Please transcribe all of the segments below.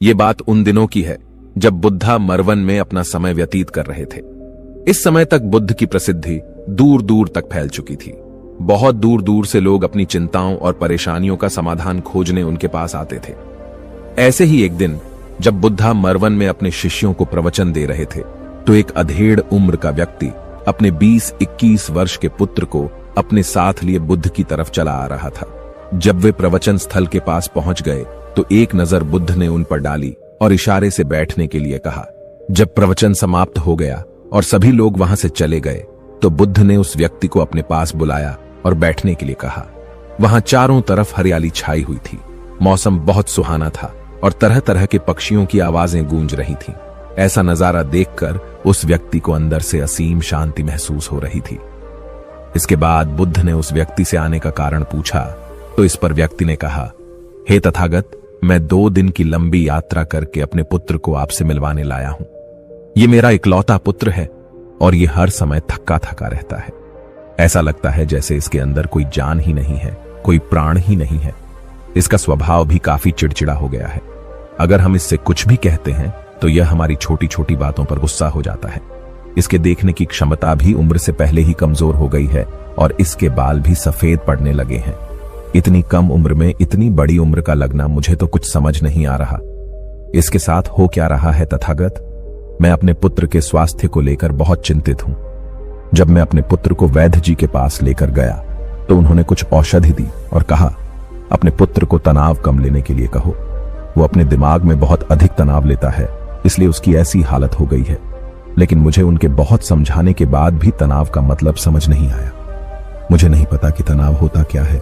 ये बात उन दिनों की है जब बुद्धा मरवन में अपना समय व्यतीत कर रहे थे। इस समय तक बुद्ध की प्रसिद्धि दूर दूर तक फैल चुकी थी। बहुत दूर दूर से लोग अपनी चिंताओं और परेशानियों का समाधान खोजने उनके पास आते थे। ऐसे ही एक दिन जब बुद्धा मरवन में अपने शिष्यों को प्रवचन दे रहे थे तो एक अधेड़ उम्र का व्यक्ति अपने 20-21 वर्ष के पुत्र को अपने साथ लिए बुद्ध की तरफ चला आ रहा था। जब वे प्रवचन स्थल के पास पहुंच गए तो एक नजर बुद्ध ने उन पर डाली और इशारे से बैठने के लिए कहा। जब प्रवचन समाप्त हो गया और सभी लोग वहां से चले गए तो बुद्ध ने उस व्यक्ति को अपने पास बुलाया और बैठने के लिए कहा। वहां चारों तरफ हरियाली छाई हुई थी। मौसम बहुत सुहाना था और तरह तरह के पक्षियों की आवाजें गूंज रही थीं। ऐसा नजारा देखकर उस व्यक्ति को अंदर से असीम शांति महसूस हो रही थी। इसके बाद बुद्ध ने उस व्यक्ति से आने का कारण पूछा तो इस पर व्यक्ति ने कहा, हे तथागत, मैं 2 दिन की लंबी यात्रा करके अपने पुत्र को आपसे मिलवाने लाया हूं। ये मेरा इकलौता पुत्र है और ये हर समय थका थका रहता है। ऐसा लगता है जैसे इसके अंदर कोई जान ही नहीं है, कोई प्राण ही नहीं है। इसका स्वभाव भी काफी चिड़चिड़ा हो गया है। अगर हम इससे कुछ भी कहते हैं तो यह हमारी छोटी छोटी बातों पर गुस्सा हो जाता है। इसके देखने की क्षमता भी उम्र से पहले ही कमजोर हो गई है और इसके बाल भी सफेद पड़ने लगे हैं। इतनी कम उम्र में इतनी बड़ी उम्र का लगना मुझे तो कुछ समझ नहीं आ रहा। इसके साथ हो क्या रहा है तथागत? मैं अपने पुत्र के स्वास्थ्य को लेकर बहुत चिंतित हूं। जब मैं अपने पुत्र को वैद्य जी के पास लेकर गया तो उन्होंने कुछ औषधि दी और कहा, अपने पुत्र को तनाव कम लेने के लिए कहो। वो अपने दिमाग में बहुत अधिक तनाव लेता है, इसलिए उसकी ऐसी हालत हो गई है। लेकिन मुझे उनके बहुत समझाने के बाद भी तनाव का मतलब समझ नहीं आया। मुझे नहीं पता कि तनाव होता क्या है,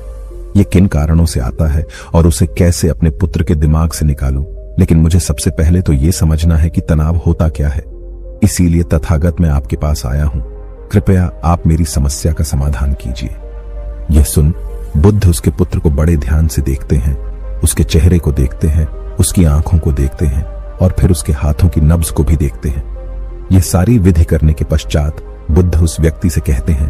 ये किन कारणों से आता है और उसे कैसे अपने पुत्र के दिमाग से निकालूं। लेकिन मुझे सबसे पहले तो ये समझना है कि तनाव होता क्या है। इसीलिए तथागत मैं आपके पास आया हूं। कृपया आप मेरी समस्या का समाधान कीजिए। यह सुन बुद्ध उसके पुत्र को बड़े ध्यान से देखते हैं। उसके चेहरे को देखते हैं, उसकी आंखों को देखते हैं और फिर उसके हाथों की नब्ज को भी देखते हैं। यह सारी विधि करने के पश्चात बुद्ध उस व्यक्ति से कहते हैं,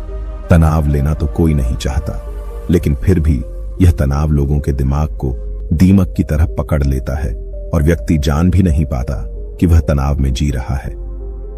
तनाव लेना तो कोई नहीं चाहता, लेकिन फिर भी यह तनाव लोगों के दिमाग को दीमक की तरह पकड़ लेता है और व्यक्ति जान भी नहीं पाता कि वह तनाव में जी रहा है।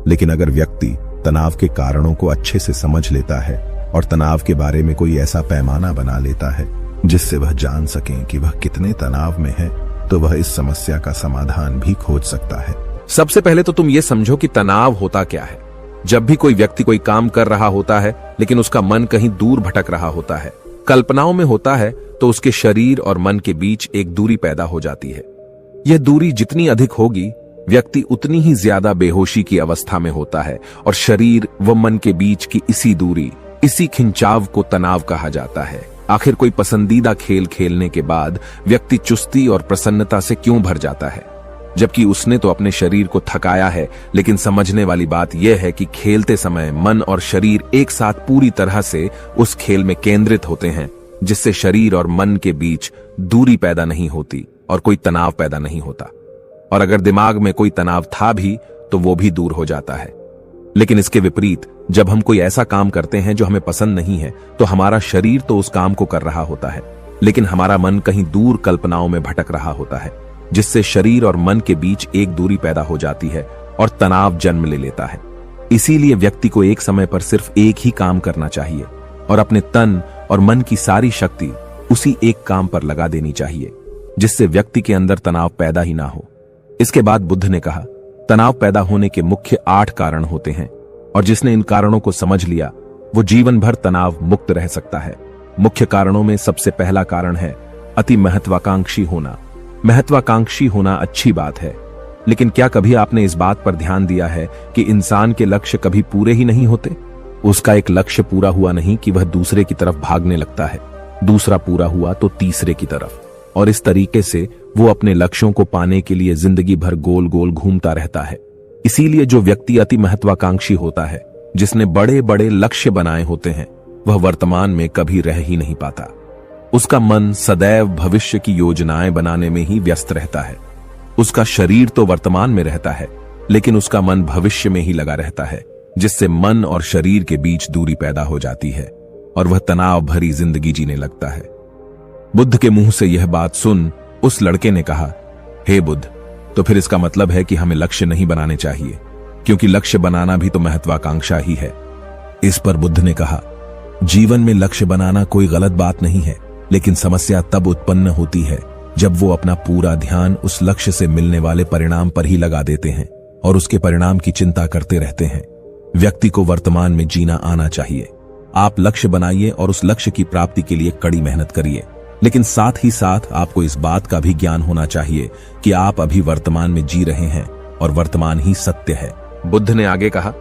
लेकिन अगर व्यक्ति तनाव के कारणों को अच्छे से समझ लेता है और तनाव के बारे में कोई ऐसा पैमाना बना लेता है जिससे वह जान सके कि वह कितने तनाव में है, तो वह इस समस्या का समाधान भी खोज सकता है। सबसे पहले तो तुम ये समझो कि तनाव होता क्या है। जब भी कोई व्यक्ति कोई काम कर रहा होता है लेकिन उसका मन कहीं दूर भटक रहा होता है, कल्पनाओं में होता है, तो उसके शरीर और मन के बीच एक दूरी पैदा हो जाती है। यह दूरी जितनी अधिक होगी, व्यक्ति उतनी ही ज्यादा बेहोशी की अवस्था में होता है और शरीर व मन के बीच की इसी दूरी, इसी खिंचाव को तनाव कहा जाता है। आखिर कोई पसंदीदा खेल खेलने के बाद व्यक्ति चुस्ती और प्रसन्नता से क्यों भर जाता है, जबकि उसने तो अपने शरीर को थकाया है। लेकिन समझने वाली बात यह है कि खेलते समय मन और शरीर एक साथ पूरी तरह से उस खेल में केंद्रित होते हैं, जिससे शरीर और मन के बीच दूरी पैदा नहीं होती और कोई तनाव पैदा नहीं होता। और अगर दिमाग में कोई तनाव था भी तो वो भी दूर हो जाता है। लेकिन इसके विपरीत जब हम कोई ऐसा काम करते हैं जो हमें पसंद नहीं है, तो हमारा शरीर तो उस काम को कर रहा होता है, लेकिन हमारा मन कहीं दूर कल्पनाओं में भटक रहा होता है, जिससे शरीर और मन के बीच एक दूरी पैदा हो जाती है और तनाव जन्म ले लेता है। इसीलिए व्यक्ति को एक समय पर सिर्फ एक ही काम करना चाहिए और अपने तन और मन की सारी शक्ति उसी एक काम पर लगा देनी चाहिए, जिससे व्यक्ति के अंदर तनाव पैदा ही ना हो। इसके बाद बुद्ध ने कहा, तनाव पैदा होने के मुख्य 8 कारण होते हैं और जिसने इन कारणों को समझ लिया वो जीवन भर तनाव मुक्त रह सकता है। मुख्य कारणों में सबसे पहला कारण है अति महत्वाकांक्षी होना। महत्वाकांक्षी होना अच्छी बात है, लेकिन क्या कभी आपने इस बात पर ध्यान दिया है कि इंसान के लक्ष्य कभी पूरे ही नहीं होते? उसका एक लक्ष्य पूरा हुआ नहीं कि वह दूसरे की तरफ भागने लगता है, दूसरा पूरा हुआ तो तीसरे की तरफ, और इस तरीके से वो अपने लक्ष्यों को पाने के लिए जिंदगी भर गोल गोल घूमता रहता है। इसीलिए जो व्यक्ति अति महत्वाकांक्षी होता है, जिसने बड़े बड़े लक्ष्य बनाए होते हैं, वह वर्तमान में कभी रह ही नहीं पाता। उसका मन सदैव भविष्य की योजनाएं बनाने में ही व्यस्त रहता है। उसका शरीर तो वर्तमान में रहता है, लेकिन उसका मन भविष्य में ही लगा रहता है, जिससे मन और शरीर के बीच दूरी पैदा हो जाती है और वह तनाव भरी जिंदगी जीने लगता है। बुद्ध के मुंह से यह बात सुन उस लड़के ने कहा, हे बुद्ध, तो फिर इसका मतलब है कि हमें लक्ष्य नहीं बनाने चाहिए, क्योंकि लक्ष्य बनाना भी तो महत्वाकांक्षा ही है। इस पर बुद्ध ने कहा, जीवन में लक्ष्य बनाना कोई गलत बात नहीं है, लेकिन समस्या तब उत्पन्न होती है जब वो अपना पूरा ध्यान उस लक्ष्य से मिलने वाले परिणाम पर ही लगा देते हैं और उसके परिणाम की चिंता करते रहते हैं। व्यक्ति को वर्तमान में जीना आना चाहिए। आप लक्ष्य बनाइए और उस लक्ष्य की प्राप्ति के लिए कड़ी मेहनत करिए, लेकिन साथ ही साथ आपको इस बात का भी ज्ञान होना चाहिए कि आप अभी वर्तमान में जी रहे हैं और वर्तमान ही सत्य है। बुद्ध ने आगे कहा,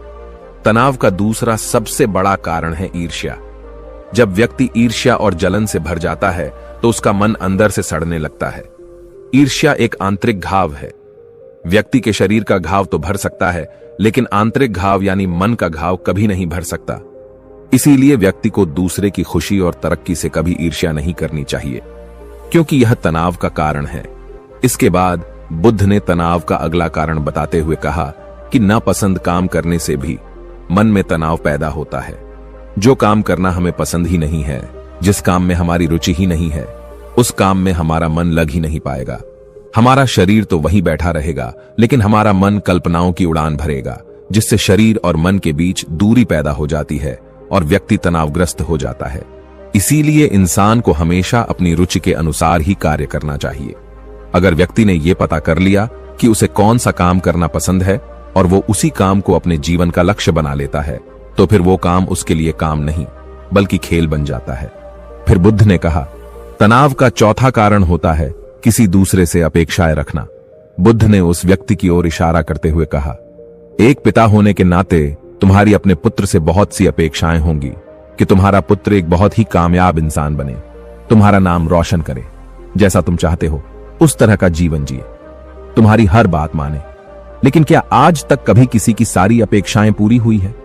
तनाव का दूसरा सबसे बड़ा कारण है ईर्ष्या। जब व्यक्ति ईर्ष्या और जलन से भर जाता है तो उसका मन अंदर से सड़ने लगता है। ईर्ष्या एक आंतरिक घाव है। व्यक्ति के शरीर का घाव तो भर सकता है, लेकिन आंतरिक घाव यानी मन का घाव कभी नहीं भर सकता। इसीलिए व्यक्ति को दूसरे की खुशी और तरक्की से कभी ईर्ष्या नहीं करनी चाहिए, क्योंकि यह तनाव का कारण है। इसके बाद बुद्ध ने तनाव का अगला कारण बताते हुए कहा कि नापसंद काम करने से भी मन में तनाव पैदा होता है। जो काम करना हमें पसंद ही नहीं है, जिस काम में हमारी रुचि ही नहीं है, उस काम में हमारा मन लग ही नहीं पाएगा। हमारा शरीर तो वहीं बैठा रहेगा, लेकिन हमारा मन कल्पनाओं की उड़ान भरेगा, जिससे शरीर और मन के बीच दूरी पैदा हो जाती है और व्यक्ति तनावग्रस्त हो जाता है। इसीलिए इंसान को हमेशा अपनी रुचि के अनुसार ही कार्य करना चाहिए। अगर व्यक्ति ने यह पता कर लिया कि उसे कौन सा काम करना पसंद है और वो उसी काम को अपने जीवन का लक्ष्य बना लेता है, तो फिर वो काम उसके लिए काम नहीं बल्कि खेल बन जाता है। फिर बुद्ध ने कहा, तनाव का चौथा कारण होता है किसी दूसरे से अपेक्षाएं रखना। बुद्ध ने उस व्यक्ति की ओर इशारा करते हुए कहा, एक पिता होने के नाते तुम्हारी अपने पुत्र से बहुत सी अपेक्षाएं होंगी कि तुम्हारा पुत्र एक बहुत ही कामयाब इंसान बने, तुम्हारा नाम रोशन करे, जैसा तुम चाहते हो उस तरह का जीवन जिए, तुम्हारी हर बात माने। लेकिन क्या आज तक कभी किसी की सारी अपेक्षाएं पूरी हुई है?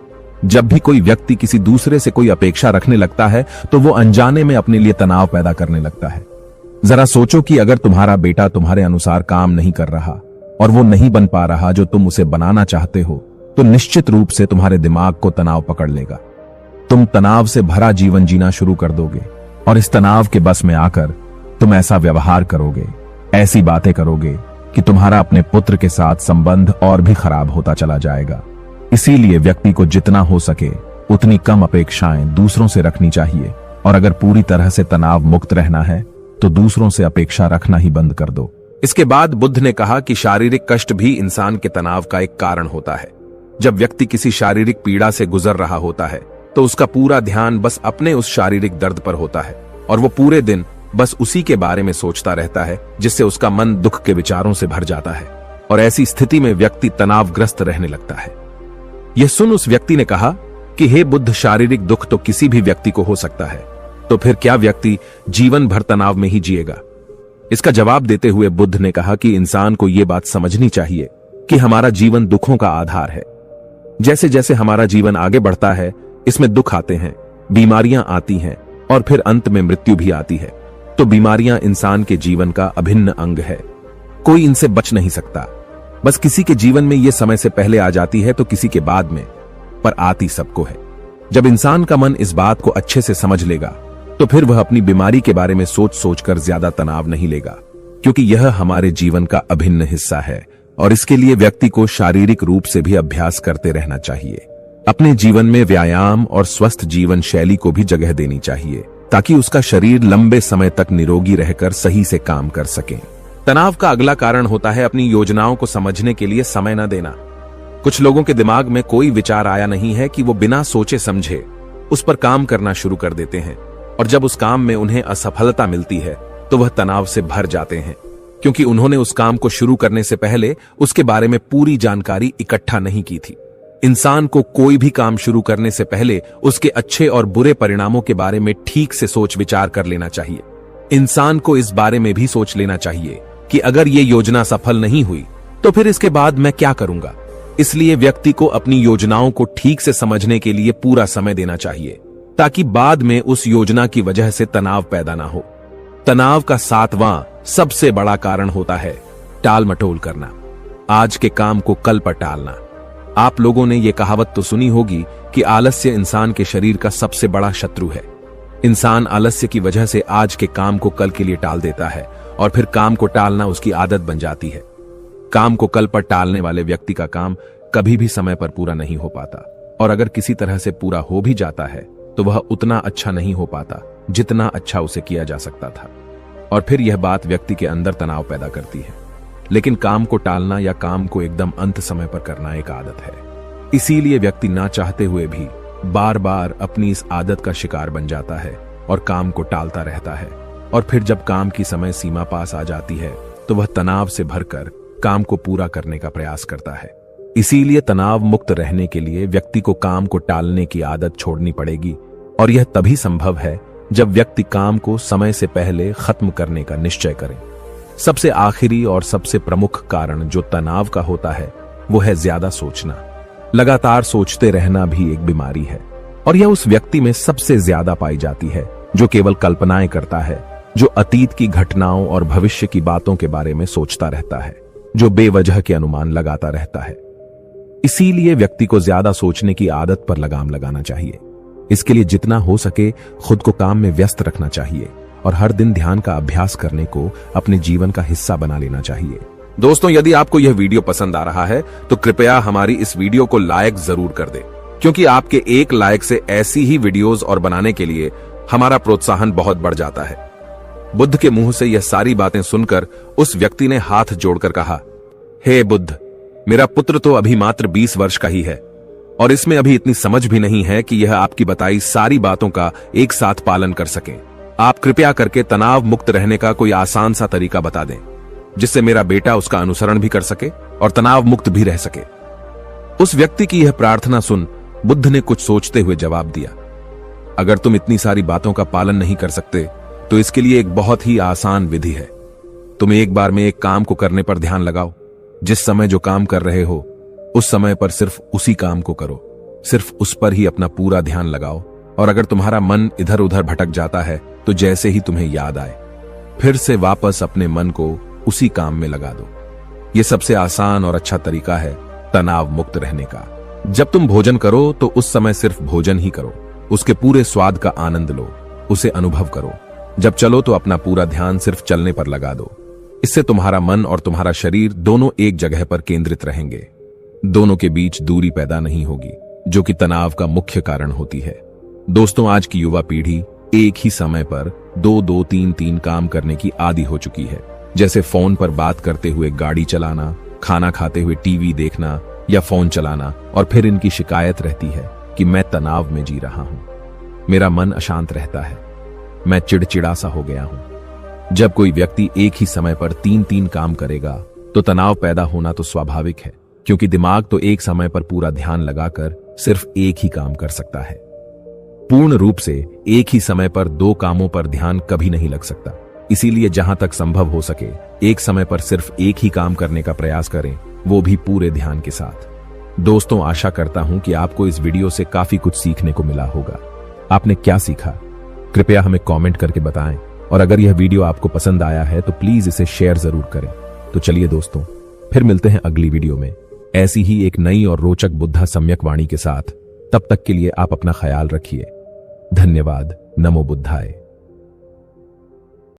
जब भी कोई व्यक्ति किसी दूसरे से कोई अपेक्षा रखने लगता है तो वो अनजाने में अपने लिए तनाव पैदा करने लगता है। जरा सोचो कि अगर तुम्हारा बेटा तुम्हारे अनुसार काम नहीं कर रहा और वो नहीं बन पा रहा जो तुम उसे बनाना चाहते हो, तो निश्चित रूप से तुम्हारे दिमाग को तनाव पकड़ लेगा। तुम तनाव से भरा जीवन जीना शुरू कर दोगे और इस तनाव के बस में आकर तुम ऐसा व्यवहार करोगे, ऐसी बातें करोगे कि तुम्हारा अपने पुत्र के साथ संबंध और भी खराब होता चला जाएगा। इसीलिए व्यक्ति को जितना हो सके उतनी कम अपेक्षाएं दूसरों से रखनी चाहिए, और अगर पूरी तरह से तनाव मुक्त रहना है तो दूसरों से अपेक्षा रखना ही बंद कर दो। इसके बाद बुद्ध ने कहा कि शारीरिक कष्ट भी इंसान के तनाव का एक कारण होता है। जब व्यक्ति किसी शारीरिक पीड़ा से गुजर रहा होता है तो उसका पूरा ध्यान बस अपने उस शारीरिक दर्द पर होता है और वो पूरे दिन बस उसी के बारे में सोचता रहता है, जिससे उसका मन दुख के विचारों से भर जाता है और ऐसी स्थिति में व्यक्ति तनावग्रस्त रहने लगता है। यह सुन उस व्यक्ति ने कहा कि हे बुद्ध, शारीरिक दुख तो किसी भी व्यक्ति को हो सकता है, तो फिर क्या व्यक्ति जीवन भर तनाव में ही जिएगा? इसका जवाब देते हुए बुद्ध ने कहा कि इंसान को यह बात समझनी चाहिए कि हमारा जीवन दुखों का आधार है। जैसे जैसे हमारा जीवन आगे बढ़ता है, इसमें दुख आते हैं, बीमारियां आती हैं और फिर अंत में मृत्यु भी आती है। तो बीमारियां इंसान के जीवन का अभिन्न अंग है, कोई इनसे बच नहीं सकता। बस किसी के जीवन में यह समय से पहले आ जाती है तो किसी के बाद में, पर आती सबको है। जब इंसान का मन इस बात को अच्छे से समझ लेगा तो फिर वह अपनी बीमारी के बारे में सोच सोचकर ज्यादा तनाव नहीं लेगा, क्योंकि यह हमारे जीवन का अभिन्न हिस्सा है और इसके लिए व्यक्ति को शारीरिक रूप से भी अभ्यास करते रहना चाहिए। अपने जीवन में व्यायाम और स्वस्थ जीवन शैली को भी जगह देनी चाहिए ताकि उसका शरीर लंबे समय तक निरोगी रहकर सही से काम कर सके। तनाव का अगला कारण होता है अपनी योजनाओं को समझने के लिए समय न देना। कुछ लोगों के दिमाग में कोई विचार आया नहीं है कि वो बिना सोचे समझे उस पर काम करना शुरू कर देते हैं, और जब उस काम में उन्हें असफलता मिलती है तो वह तनाव से भर जाते हैं, क्योंकि उन्होंने उस काम को शुरू करने से पहले उसके बारे में पूरी जानकारी इकट्ठा नहीं की थी। इंसान को कोई भी काम शुरू करने से पहले उसके अच्छे और बुरे परिणामों के बारे में ठीक से सोच विचार कर लेना चाहिए। इंसान को इस बारे में भी सोच लेना चाहिए कि अगर ये योजना सफल नहीं हुई तो फिर इसके बाद मैं क्या करूंगा। इसलिए व्यक्ति को अपनी योजनाओं को ठीक से समझने के लिए पूरा समय देना चाहिए, ताकि बाद में उस योजना की वजह से तनाव पैदा ना हो। तनाव का 7वां सबसे बड़ा कारण होता है टाल मटोल करना, आज के काम को कल पर टालना। आप लोगों ने यह कहावत तो सुनी होगी कि आलस्य इंसान के शरीर का सबसे बड़ा शत्रु है। इंसान आलस्य की वजह से आज के काम को कल के लिए टाल देता है और फिर काम को टालना उसकी आदत बन जाती है। काम को कल पर टालने वाले व्यक्ति का काम कभी भी समय पर पूरा नहीं हो पाता, और अगर किसी तरह से पूरा हो भी जाता है तो वह उतना अच्छा नहीं हो पाता जितना अच्छा उसे किया जा सकता था, और फिर यह बात व्यक्ति के अंदर तनाव पैदा करती है। लेकिन काम को टालना या काम को एकदम अंत समय पर करना एक आदत है, इसीलिए व्यक्ति ना चाहते हुए भी बार बार अपनी इस आदत का शिकार बन जाता है और काम को टालता रहता है, और फिर जब काम की समय सीमा पास आ जाती है तो वह तनाव से भरकर काम को पूरा करने का प्रयास करता है। इसीलिए तनाव मुक्त रहने के लिए व्यक्ति को काम को टालने की आदत छोड़नी पड़ेगी, और यह तभी संभव है जब व्यक्ति काम को समय से पहले खत्म करने का निश्चय करे। सबसे आखिरी और सबसे प्रमुख कारण जो तनाव का होता है वो है ज्यादा सोचना। लगातार सोचते रहना भी एक बीमारी है, और यह उस व्यक्ति में सबसे ज्यादा पाई जाती है जो केवल कल्पनाएं करता है, जो अतीत की घटनाओं और भविष्य की बातों के बारे में सोचता रहता है, जो बेवजह के अनुमान लगाता रहता है। इसीलिए व्यक्ति को ज्यादा सोचने की आदत पर लगाम लगाना चाहिए। इसके लिए जितना हो सके खुद को काम में व्यस्त रखना चाहिए, और हर दिन ध्यान का अभ्यास करने को अपने जीवन का हिस्सा बना लेना चाहिए। दोस्तों, यदि आपको यह वीडियो पसंद आ रहा है तो कृपया हमारी इस वीडियो को लाइक जरूर कर दें, क्योंकि आपके एक लाइक से ऐसी ही वीडियोस और बनाने के लिए हमारा प्रोत्साहन बहुत बढ़ जाता है। बुद्ध के मुंह से यह सारी बातें सुनकर उस व्यक्ति ने हाथ जोड़कर कहा, हे बुद्ध, मेरा पुत्र तो अभी मात्र 20 वर्ष का ही है, और इसमें अभी इतनी समझ भी नहीं है कि यह आपकी बताई सारी बातों का एक साथ पालन कर सके। आप कृपया करके तनाव मुक्त रहने का कोई आसान सा तरीका बता दें, जिससे मेरा बेटा उसका अनुसरण भी कर सके और तनाव मुक्त भी रह सके। उस व्यक्ति की यह प्रार्थना सुन बुद्ध ने कुछ सोचते हुए जवाब दिया, अगर तुम इतनी सारी बातों का पालन नहीं कर सकते तो इसके लिए एक बहुत ही आसान विधि है। तुम एक बार में एक काम को करने पर ध्यान लगाओ। जिस समय जो काम कर रहे हो उस समय पर सिर्फ उसी काम को करो, सिर्फ उस पर ही अपना पूरा ध्यान लगाओ, और अगर तुम्हारा मन इधर उधर भटक जाता है तो जैसे ही तुम्हें याद आए फिर से वापस अपने मन को उसी काम में लगा दो। यह सबसे आसान और अच्छा तरीका है तनाव मुक्त रहने का। जब तुम भोजन करो तो उस समय सिर्फ भोजन ही करो, उसके पूरे स्वाद का आनंद लो, उसे अनुभव करो। जब चलो तो अपना पूरा ध्यान सिर्फ चलने पर लगा दो। इससे तुम्हारा मन और तुम्हारा शरीर दोनों एक जगह पर केंद्रित रहेंगे। दोनों के बीच दूरी पैदा नहीं होगी, जो कि तनाव का मुख्य कारण होती है। दोस्तों, आज की युवा पीढ़ी एक ही समय पर 2-2, 3-3 काम करने की आदी हो चुकी है, जैसे फोन पर बात करते हुए गाड़ी चलाना, खाना खाते हुए टीवी देखना या फोन चलाना, और फिर इनकी शिकायत रहती है कि मैं तनाव में जी रहा हूं, मेरा मन अशांत रहता है, मैं चिड़चिड़ा सा हो गया हूं। जब कोई व्यक्ति एक ही समय पर 3-3 काम करेगा तो तनाव पैदा होना तो स्वाभाविक है, क्योंकि दिमाग तो एक समय पर पूरा ध्यान लगाकर सिर्फ एक ही काम कर सकता है। पूर्ण रूप से एक ही समय पर 2 कामों पर ध्यान कभी नहीं लग सकता। इसीलिए जहां तक संभव हो सके एक समय पर सिर्फ एक ही काम करने का प्रयास करें, वो भी पूरे ध्यान के साथ। दोस्तों, आशा करता हूं कि आपको इस वीडियो से काफी कुछ सीखने को मिला होगा। आपने क्या सीखा कृपया हमें कमेंट करके बताएं, और अगर यह वीडियो आपको पसंद आया है तो प्लीज इसे शेयर जरूर करें। तो चलिए दोस्तों, फिर मिलते हैं अगली वीडियो में ऐसी ही एक नई और रोचक बुद्धा सम्यक वाणी के साथ। तब तक के लिए आप अपना ख्याल रखिए। धन्यवाद। नमो बुद्धाय।